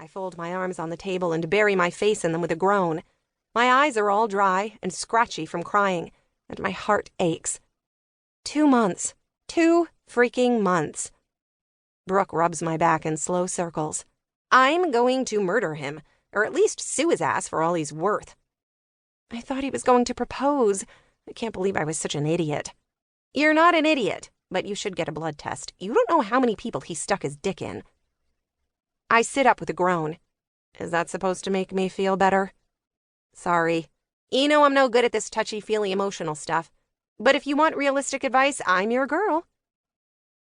I fold my arms on the table and bury my face in them with a groan. My eyes are all dry and scratchy from crying, and my heart aches. 2 months. 2 freaking months. Brooke rubs my back in slow circles. I'm going to murder him, or at least sue his ass for all he's worth. I thought he was going to propose. I can't believe I was such an idiot. You're not an idiot, but you should get a blood test. You don't know how many people he stuck his dick in. I sit up with a groan. Is that supposed to make me feel better? Sorry. You know I'm no good at this touchy-feely emotional stuff. But if you want realistic advice, I'm your girl.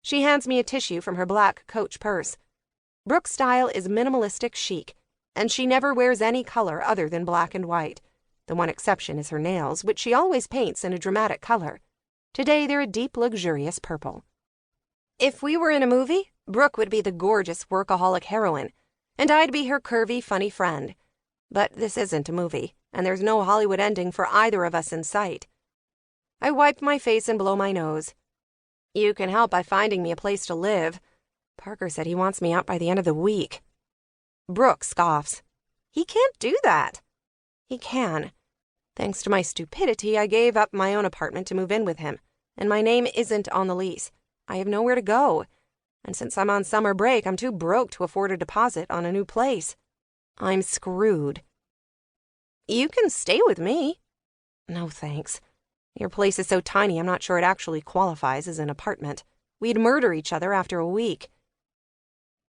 She hands me a tissue from her black Coach purse. Brooke's style is minimalistic chic, and she never wears any color other than black and white. The one exception is her nails, which she always paints in a dramatic color. Today they're a deep, luxurious purple. If we were in a movie, Brooke would be the gorgeous workaholic heroine, and I'd be her curvy, funny friend. But this isn't a movie, and there's no Hollywood ending for either of us in sight. I wipe my face and blow my nose. You can help by finding me a place to live. Parker said he wants me out by the end of the week. Brooke scoffs. He can't do that. He can. Thanks to my stupidity, I gave up my own apartment to move in with him, and my name isn't on the lease. I have nowhere to go, and since I'm on summer break, I'm too broke to afford a deposit on a new place. I'm screwed. You can stay with me. No, thanks. Your place is so tiny I'm not sure it actually qualifies as an apartment. We'd murder each other after a week.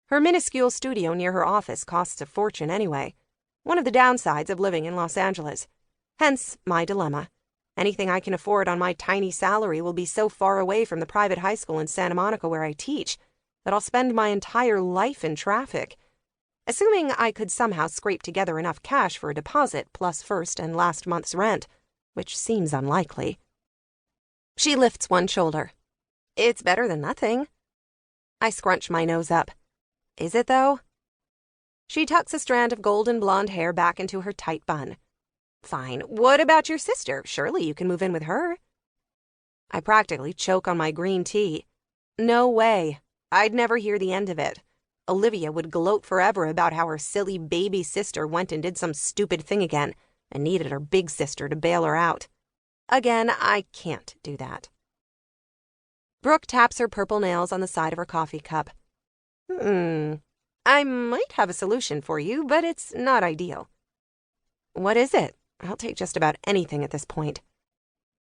Her minuscule studio near her office costs a fortune anyway. One of the downsides of living in Los Angeles. Hence my dilemma. Anything I can afford on my tiny salary will be so far away from the private high school in Santa Monica where I teach that I'll spend my entire life in traffic. Assuming I could somehow scrape together enough cash for a deposit plus first and last month's rent, which seems unlikely. She lifts one shoulder. It's better than nothing. I scrunch my nose up. Is it, though? She tucks a strand of golden blonde hair back into her tight bun. Fine. What about your sister? Surely you can move in with her. I practically choke on my green tea. No way. I'd never hear the end of it. Olivia would gloat forever about how her silly baby sister went and did some stupid thing again and needed her big sister to bail her out. Again, I can't do that. Brooke taps her purple nails on the side of her coffee cup. I might have a solution for you, but it's not ideal. What is it? I'll take just about anything at this point.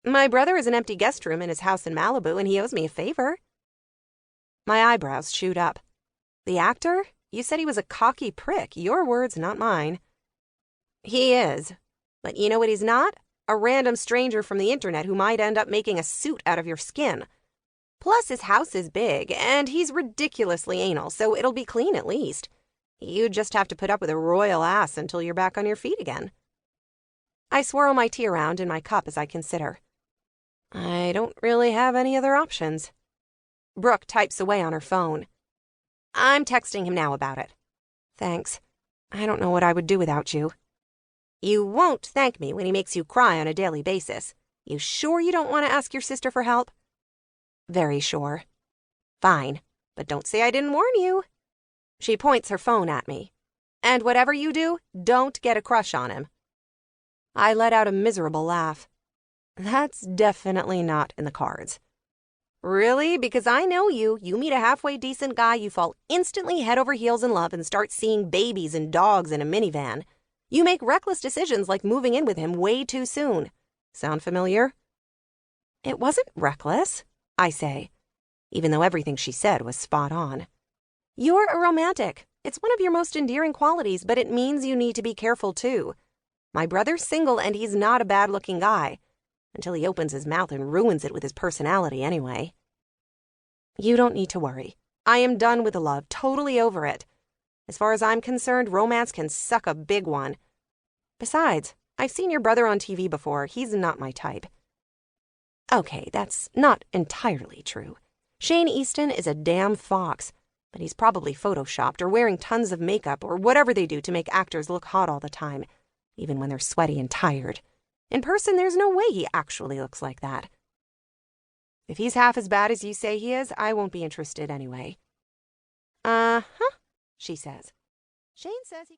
My brother has an empty guest room in his house in Malibu, and he owes me a favor. My eyebrows shoot up. The actor? You said he was a cocky prick. Your words, not mine. He is. But you know what he's not? A random stranger from the internet who might end up making a suit out of your skin. Plus, his house is big, and he's ridiculously anal, so it'll be clean at least. You just have to put up with a royal ass until you're back on your feet again. I swirl my tea around in my cup as I consider. I don't really have any other options. Brooke types away on her phone. I'm texting him now about it. Thanks. I don't know what I would do without you. You won't thank me when he makes you cry on a daily basis. You sure you don't want to ask your sister for help? Very sure. Fine, but don't say I didn't warn you. She points her phone at me. And whatever you do, don't get a crush on him. I let out a miserable laugh. That's definitely not in the cards. Really? Because I know you. You meet a halfway decent guy, you fall instantly head over heels in love and start seeing babies and dogs in a minivan. You make reckless decisions like moving in with him way too soon. Sound familiar? It wasn't reckless, I say, even though everything she said was spot on. You're a romantic. It's one of your most endearing qualities, but it means you need to be careful too. My brother's single and he's not a bad-looking guy. Until he opens his mouth and ruins it with his personality anyway. You don't need to worry. I am done with the love, totally over it. As far as I'm concerned, romance can suck a big one. Besides, I've seen your brother on TV before. He's not my type. Okay, that's not entirely true. Shane Easton is a damn fox, but he's probably photoshopped or wearing tons of makeup or whatever they do to make actors look hot all the time, even when they're sweaty and tired. In person, there's no way he actually looks like that. If he's half as bad as you say he is, I won't be interested anyway. Uh-huh, she says. Shane says he